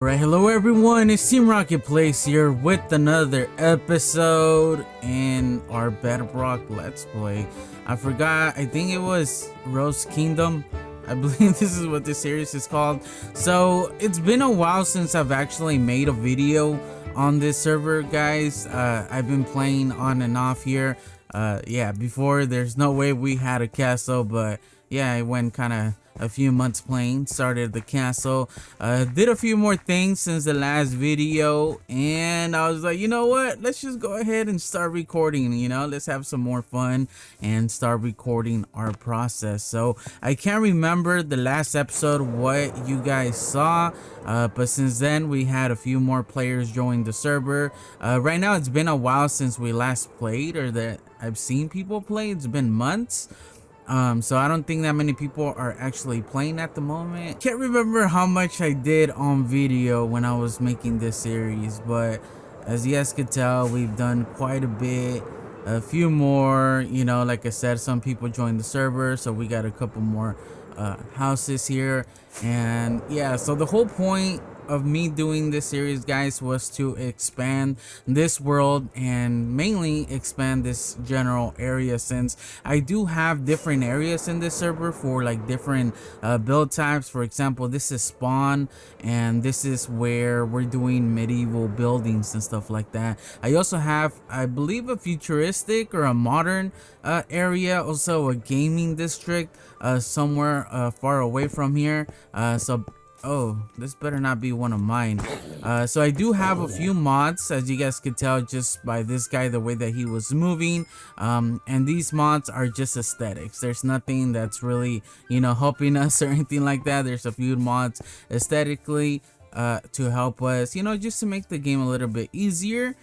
Alright, hello everyone, it's Team Rocket Place here with another episode in our Bedrock Let's Play. I forgot, I think it was Rose Kingdom. I believe this is what this series is called. So, it's been a while since I've actually made a video on this server, guys. I've been playing on and off here. Yeah, before there's no way we had a castle, but yeah, I went kind of a few months playing, started the castle, did a few more things since the last video, and I was like, you know what, let's just go ahead and start recording, let's have some more fun and start recording our process. So I can't remember the last episode what you guys saw, but since then we had a few more players join the server. Right now it's been a while since we last played, or that I've seen people play. It's been months. So I don't think that many people are actually playing at the moment. Can't remember how much I did on video when I was making this series, but as you guys could tell, we've done quite a bit. A few more, like I said, some people joined the server, so we got a couple more houses here. And yeah, so the whole point of me doing this series, guys, was to expand this world and mainly expand this general area, since I do have different areas in this server for like different build types. For example, this is spawn, and this is where we're doing medieval buildings and stuff like that. I also have, I believe, a futuristic or a modern area, also a gaming district somewhere far away from here. Oh, this better not be one of mine. So I do have a few mods, as you guys could tell just by this guy, the way that he was moving. And these mods are just aesthetics. There's nothing that's really, helping us or anything like that. There's a few mods aesthetically to help us, just to make the game a little bit easier.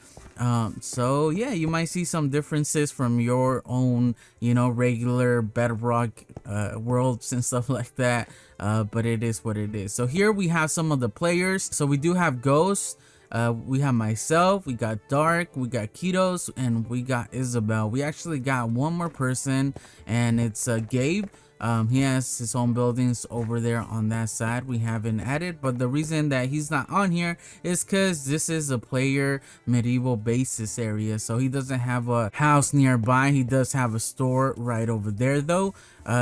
So yeah, you might see some differences from your own, regular Bedrock worlds and stuff like that, but it is what it is. So here we have some of the players. So we do have Ghost, we have myself, we got Dark, we got Kitos, and we got Isabel. We actually got one more person, and it's Gabe. He has his own buildings over there on that side. We haven't added, but the reason that he's not on here is because this is a player medieval basis area, so he doesn't have a house nearby. He does have a store right over there though.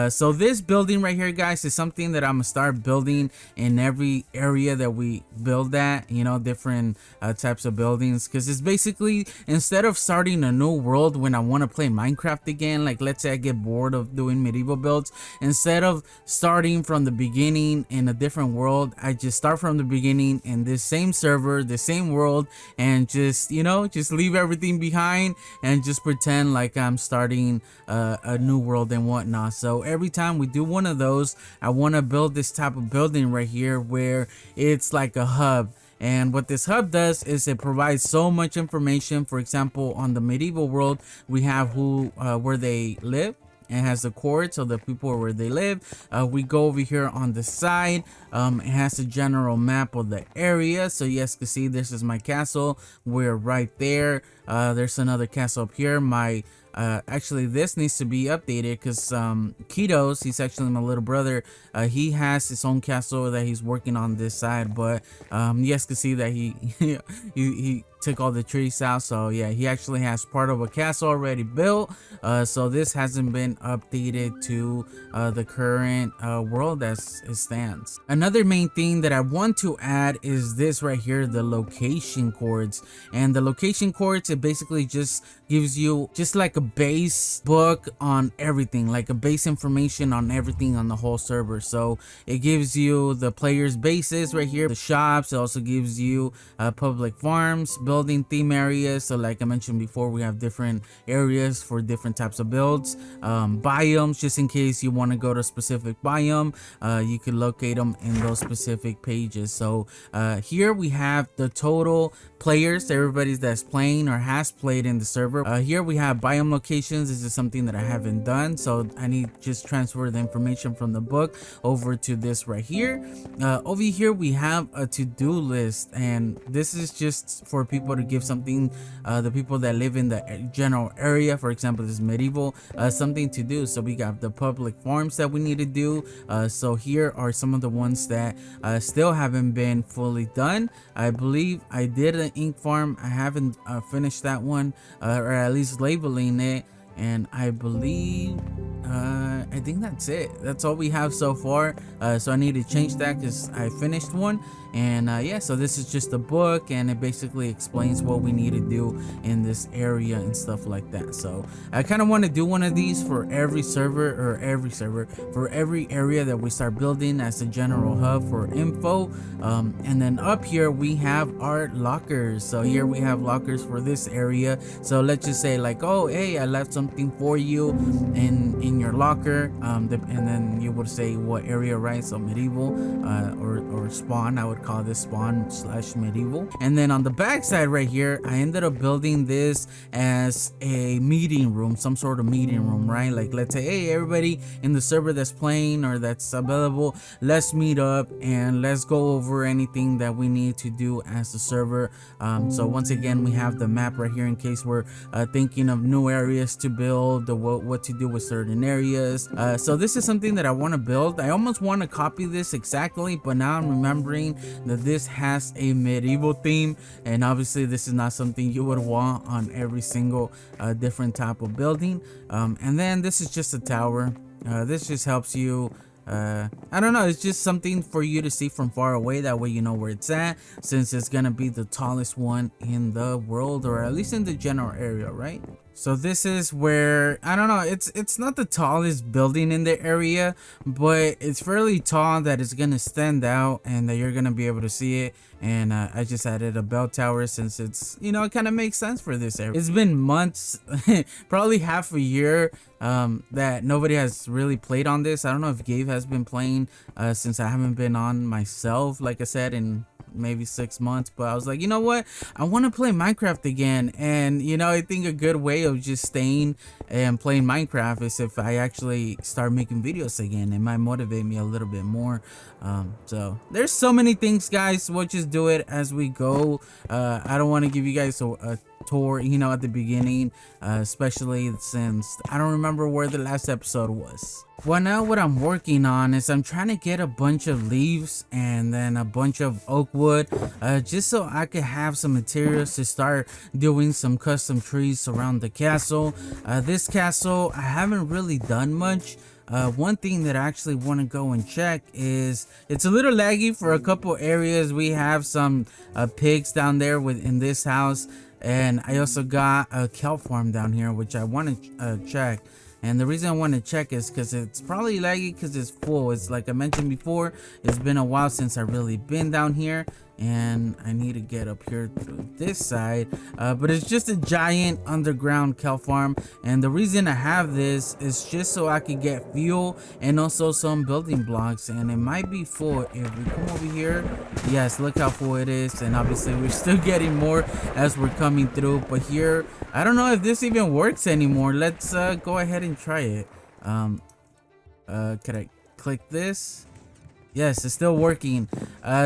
So this building right here, guys, is something that I'm gonna start building in every area that we build at, different types of buildings, because it's basically, instead of starting a new world when I want to play Minecraft again, like let's say I get bored of doing medieval builds, instead of starting from the beginning in a different world, I just start from the beginning in this same server, the same world, and just just leave everything behind and just pretend like I'm starting a new world and whatnot. So every time we do one of those, I want to build this type of building right here where it's like a hub. And what this hub does is it provides so much information. For example, on the medieval world, we have where they live, and has the court, so the people where they live. We go over here on the side, it has a general map of the area, so you guys can see this is my castle. We're right there. There's another castle up here. Actually this needs to be updated because Kitos, he's actually my little brother, he has his own castle that he's working on this side, but you guys can see that he took all the trees out. So yeah, he actually has part of a castle already built. So this hasn't been updated to the current world as it stands. Another main thing that I want to add is this right here, the location coords. And the location coords, it basically just gives you just like a base book on everything, like a base information on everything on the whole server. So it gives you the players' bases right here, the shops. It also gives you public farms, building theme areas. So like I mentioned before, we have different areas for different types of builds, biomes, just in case you want to go to a specific biome, you can locate them in those specific pages. So here we have the total players, everybody that's playing or has played in the server. Here we have biome locations. This is something that I haven't done, so I need to just transfer the information from the book over to this right here. Over here we have a to-do list, and this is just for people people to give something, the people that live in the general area, for example this medieval, something to do. So we got the public farms that we need to do. So here are some of the ones that still haven't been fully done. I believe I did an ink farm. I haven't finished that one, or at least labeling it. And I believe I think that's it. That's all we have so far. So I need to change that because I finished one. And yeah, so this is just a book, and it basically explains what we need to do in this area and stuff like that. So I kind of want to do one of these for every server, for every area that we start building as a general hub for info. And then up here we have our lockers. So here we have lockers for this area. So let's just say like, oh hey, I left something for you in your locker, and then you would say what area, right? So medieval, or spawn. I would call this spawn / medieval. And then on the back side right here, I ended up building this as a meeting room, some sort of meeting room, right? Like let's say, hey, everybody in the server that's playing or that's available, let's meet up and let's go over anything that we need to do as a server. So once again, we have the map right here in case we're thinking of new areas to build, what to do with certain areas. So this is something that I want to build. I almost want to copy this exactly, but now I'm remembering that this has a medieval theme, and obviously this is not something you would want on every single different type of building. And then this is just a tower. This just helps you, I don't know, it's just something for you to see from far away. That way you know where it's at, since it's gonna be the tallest one in the world, or at least in the general area, right? So this is where, I don't know, it's not the tallest building in the area, but it's fairly tall that it's gonna stand out and that you're gonna be able to see it. And I just added a bell tower since it's, you know, it kind of makes sense for this area. It's been months, probably half a year, that nobody has really played on this. I don't know if Gabe has been playing since I haven't been on myself, like I said, in maybe 6 months. But I was like, you know what, I want to play Minecraft again. And you know, I think a good way of just staying and playing Minecraft is if I actually start making videos again. It might motivate me a little bit more. So there's so many things, guys. We'll just do it as we go. I don't want to give you guys a tour, you know, at the beginning, especially since I don't remember where the last episode was. Well, now what I'm working on is I'm trying to get a bunch of leaves and then a bunch of oak wood, just so I could have some materials to start doing some custom trees around the castle. This castle, I haven't really done much. One thing that I actually want to go and check is it's a little laggy for a couple areas. We have some pigs down there within this house, and I also got a kelp farm down here, which I want to check. And the reason I want to check is because it's probably laggy because it's full. It's like I mentioned before, it's been a while since I really been down here, and I need to get up here through this side. But it's just a giant underground kelp farm, and the reason I have this is just so I could get fuel and also some building blocks. And it might be full if we come over here. Yes, look how full it is, and obviously we're still getting more as we're coming through. But here, I don't know if this even works anymore. Let's go ahead and try it. Could I click this? Yes, it's still working.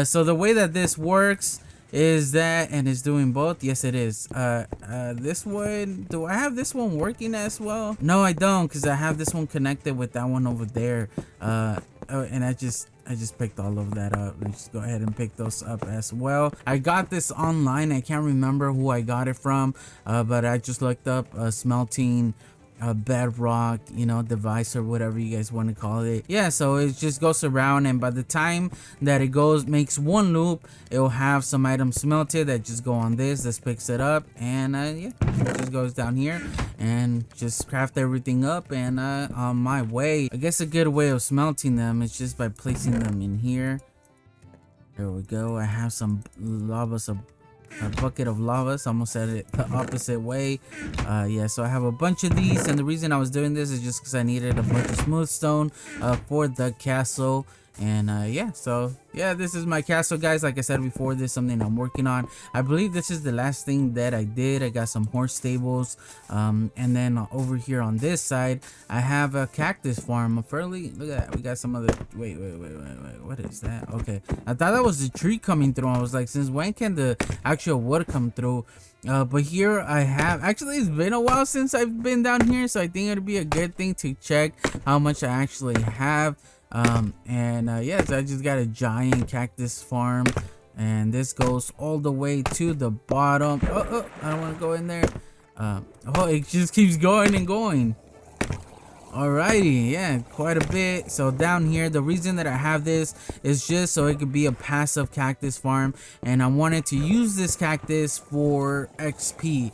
So the way that this works is that, and it's doing both. Yes, it is. This one, do I have this one working as well? No, I don't, because I have this one connected with that one over there. And I just picked all of that up. Let's just go ahead and pick those up as well. I got this online. I can't remember who I got it from, but I just looked up smelting Bedrock, you know, device or whatever you guys want to call it. Yeah, so it just goes around, and by the time that it makes one loop, it'll have some items smelted that just go on this picks it up, and yeah, it just goes down here and just craft everything up. And on my way, I guess a good way of smelting them is just by placing them in here. There we go. I have some lava, a bucket of lava, so I'm gonna set it the opposite way. Yeah, so I have a bunch of these, and the reason I was doing this is just because I needed a bunch of smooth stone for the castle. And yeah, so yeah, this is my castle, guys. Like I said before, this is something I'm working on. I believe this is the last thing that I did. I got some horse stables, and then over here on this side I have a cactus farm. A fairly, look at that, we got some other, wait, what is that? Okay, I thought that was the tree coming through. I was like, since when can the actual wood come through? But here I have, actually it's been a while since I've been down here, so I think it'd be a good thing to check how much I actually have. And yes, I just got a giant cactus farm, and this goes all the way to the bottom. Oh, I don't want to go in there. Oh, it just keeps going and going. Alrighty, yeah, quite a bit. So down here, the reason that I have this is just so it could be a passive cactus farm, and I wanted to use this cactus for XP,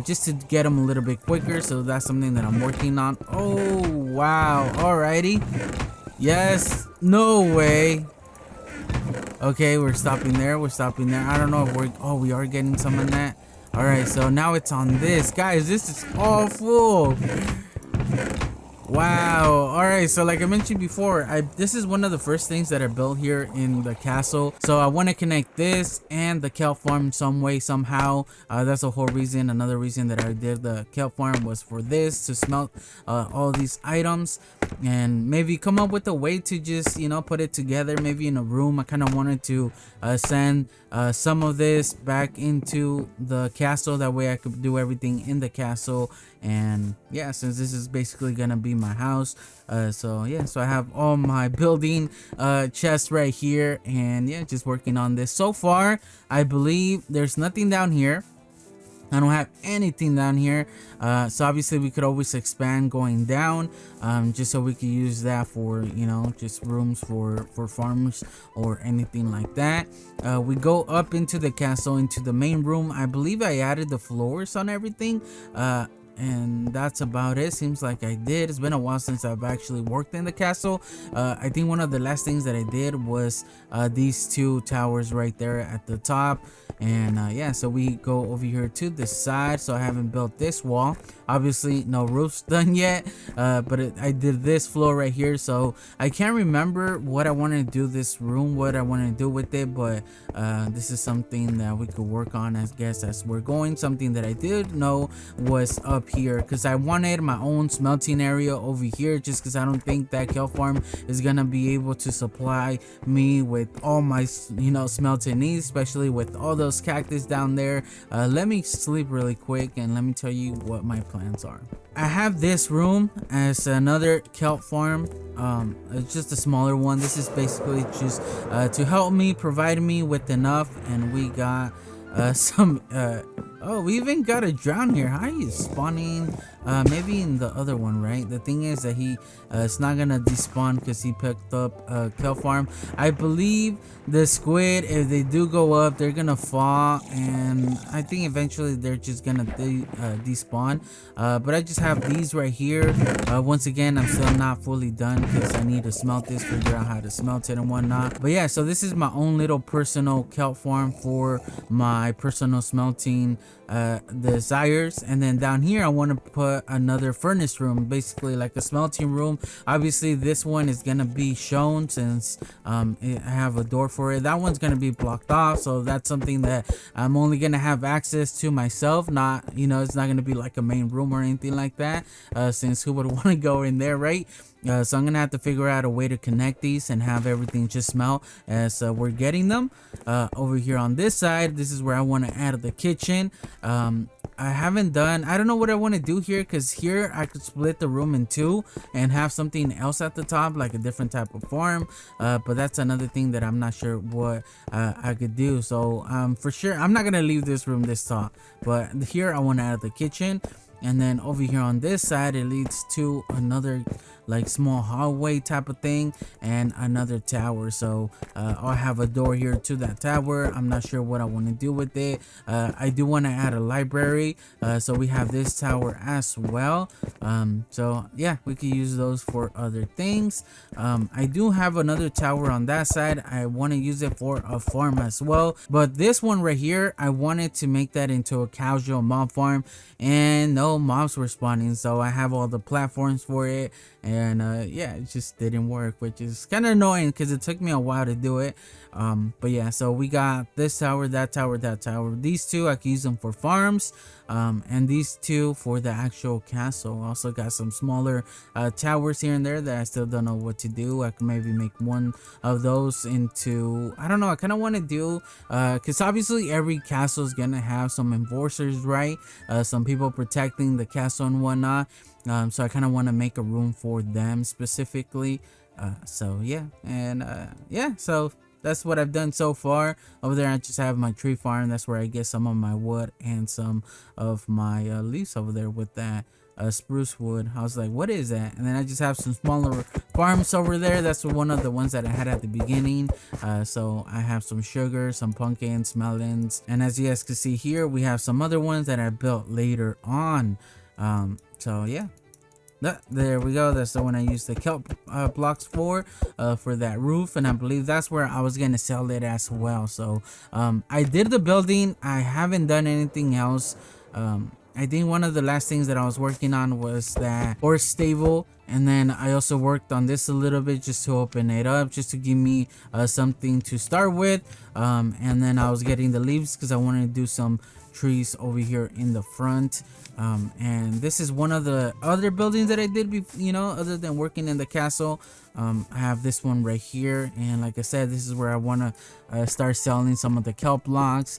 just to get them a little bit quicker. So that's something that I'm working on. Oh wow, alrighty. Yes, no way. Okay, we're stopping there. I don't know if we're, oh, we are getting some on that. All right, so now it's on this. Guys, this is awful. Wow. All right, so like I mentioned before, this is one of the first things that I built here in the castle. So I want to connect this and the kelp farm some way, somehow. That's the whole reason. Another reason that I did the kelp farm was for this, to smelt all these items, and maybe come up with a way to just, you know, put it together, maybe in a room. I kind of wanted to send some of this back into the castle, that way I could do everything in the castle. And yeah, since this is basically gonna be my house, so yeah, so I have all my building chests right here, and yeah, just working on this. So far I believe there's nothing down here. I don't have anything down here, so obviously we could always expand going down, just so we could use that for, you know, just rooms for farms or anything like that. We go up into the castle, into the main room. I believe I added the floors on everything, and that's about it. Seems like I did. It's been a while since I've actually worked in the castle. I think one of the last things that I did was these two towers right there at the top. And yeah, so we go over here to the side. So I haven't built this wall, obviously no roof's done yet, but I did this floor right here. So I can't remember what I want to do this room, what I want to do with it, but this is something that we could work on, I guess, as we're going. Something that I did know was up here, because I wanted my own smelting area over here, just because I don't think that kelp farm is gonna be able to supply me with all my, you know, smelting needs, especially with all those cactus down there. Let me sleep really quick and let me tell you what my plans are. I have this room as another kelp farm. It's just a smaller one. This is basically just to help me, provide me with enough. And we got some oh, we even got a drown here. How are you spawning? Maybe in the other one, right? The thing is that he it's not gonna despawn because he picked up kelp farm. I believe the squid, if they do go up, they're gonna fall, and I think eventually they're just gonna despawn. But I just have these right here. Once again, I'm still not fully done because I need to smelt this, figure out how to smelt it and whatnot. But yeah, so this is my own little personal kelp farm for my personal smelting desires. And then down here I want to put another furnace room, basically like a smelting room. Obviously this one is gonna be shown since I have a door for it. That one's gonna be blocked off, so that's something that I'm only gonna have access to myself, not, you know, it's not gonna be like a main room or anything like that, since who would want to go in there, right? So I'm gonna have to figure out a way to connect these and have everything just smelt as we're getting them. Over here on this side, this is where I want to add the kitchen. I haven't done, I don't know what I want to do here, because here I could split the room in two and have something else at the top, like a different type of farm, but that's another thing that I'm not sure what I could do. So for sure I'm not gonna leave this room this top, but here I want to add the kitchen. And then over here on this side, it leads to another like small hallway type of thing and another tower. So I'll have a door here to that tower. I'm not sure what I want to do with it. I do want to add a library, so we have this tower as well. So yeah, we can use those for other things. I do have another tower on that side. I want to use it for a farm as well, but this one right here, I wanted to make that into a casual mob farm, and no mobs were spawning, so I have all the platforms for it. and yeah, it just didn't work, which is kind of annoying because it took me a while to do it. But yeah, so we got this tower, that tower, that tower. These two I can use them for farms, and these two for the actual castle. Also got some smaller towers here and there that I still don't know what to do. I can maybe make one of those into, I don't know, I kind of want to do because obviously every castle is gonna have some enforcers, right? Some people protecting the castle and whatnot. So I kind of want to make a room for them specifically. So yeah, and yeah, so that's what I've done so far. Over there I just have my tree farm. That's where I get some of my wood and some of my leaves over there with that spruce wood. I was like, what is that? And then I just have some smaller farms over there. That's one of the ones that I had at the beginning. So I have some sugar, some pumpkins, melons, and as you guys can see here, we have some other ones that I built later on. So yeah, there we go. That's the one I used the kelp blocks for that roof, and I believe that's where I was gonna sell it as well. So I did the building. I haven't done anything else. I think one of the last things that I was working on was that horse stable, and then I also worked on this a little bit just to open it up, just to give me something to start with. And then I was getting the leaves because I wanted to do some trees over here in the front. And this is one of the other buildings that I did, you know, other than working in the castle. I have this one right here, and like I said, this is where I want to start selling some of the kelp blocks.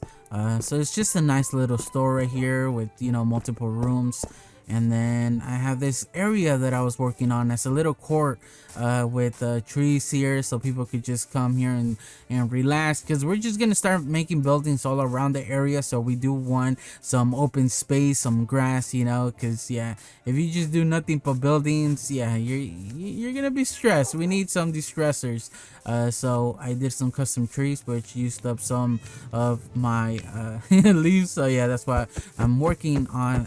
So it's just a nice little store right here with, you know, multiple rooms. And then I have this area that I was working on. That's a little court with trees here, so people could just come here and relax, because we're just gonna start making buildings all around the area. So we do want some open space, some grass, you know, because yeah, if you just do nothing but buildings, yeah, you're gonna be stressed. We need some de-stressors. So I did some custom trees, which used up some of my leaves. So yeah, that's what I'm working on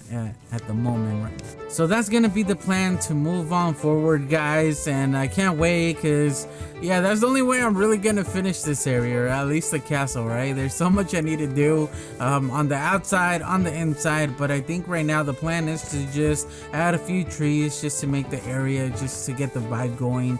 at the moment. Right. So that's gonna be the plan to move on forward, guys, and I can't wait, because yeah, that's the only way I'm really gonna finish this area, or at least the castle, right? There's so much I need to do on the outside, on the inside, but I think right now the plan is to just add a few trees just to make the area, just to get the vibe going.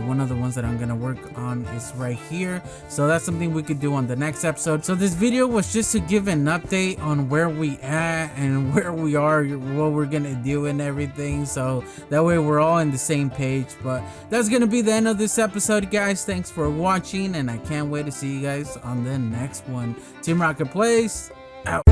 One of the ones that I'm gonna work on is right here, so that's something we could do on the next episode. So this video was just to give an update on where we at and where we are, what we're gonna do and everything, so that way we're all in the same page. But that's gonna be the end of this episode, guys. Thanks for watching, and I can't wait to see you guys on the next one. Team Rocket Plays out.